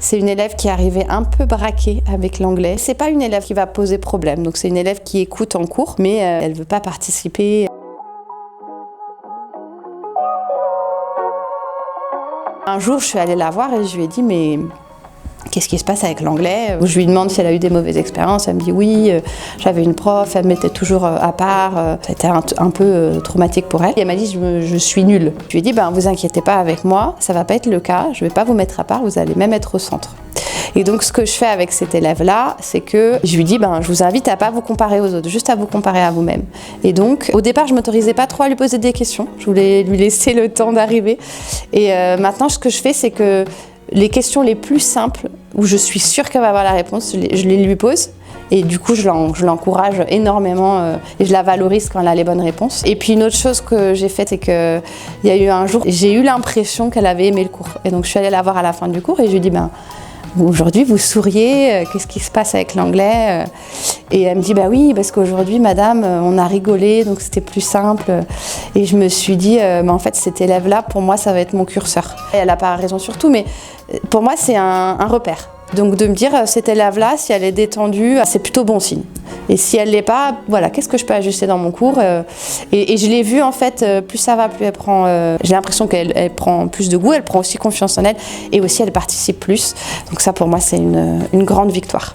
C'est une élève qui est arrivée un peu braquée avec l'anglais. C'est pas une élève qui va poser problème, donc c'est une élève qui écoute en cours, mais elle veut pas participer. Un jour, je suis allée la voir et je lui ai dit, mais qu'est-ce qui se passe avec l'anglais? Je lui demande si elle a eu des mauvaises expériences. Elle me dit oui, j'avais une prof, elle me mettait toujours à part. Ça a été un peu traumatique pour elle. Et elle m'a dit, je suis nulle. Je lui ai dit, vous inquiétez pas avec moi, ça va pas être le cas, je vais pas vous mettre à part, vous allez même être au centre. Et donc ce que je fais avec cet élève-là, c'est que je lui dis, je vous invite à pas vous comparer aux autres, juste à vous comparer à vous-même. Et donc au départ, je m'autorisais pas trop à lui poser des questions, je voulais lui laisser le temps d'arriver. Et maintenant, ce que je fais, c'est que les questions les plus simples, où je suis sûre qu'elle va avoir la réponse, je les lui pose. Et du coup, je l'encourage énormément et je la valorise quand elle a les bonnes réponses. Et puis une autre chose que j'ai faite, c'est qu'il y a eu un jour, j'ai eu l'impression qu'elle avait aimé le cours. Et donc je suis allée la voir à la fin du cours et je lui ai dit, aujourd'hui vous souriez, qu'est-ce qui se passe avec l'anglais? Et elle me dit, oui, parce qu'aujourd'hui, madame, on a rigolé, donc c'était plus simple. Et je me suis dit, en fait, cet élève-là, pour moi, ça va être mon curseur. Et elle n'a pas raison sur tout, mais pour moi, c'est un repère. Donc de me dire, cet élève-là, si elle est détendue, c'est plutôt bon signe. Et si elle ne l'est pas, voilà, qu'est-ce que je peux ajuster dans mon cours? Et je l'ai vu, en fait, plus ça va, plus elle prend... j'ai l'impression qu'elle prend plus de goût, elle prend aussi confiance en elle, et aussi elle participe plus. Donc ça, pour moi, c'est une grande victoire.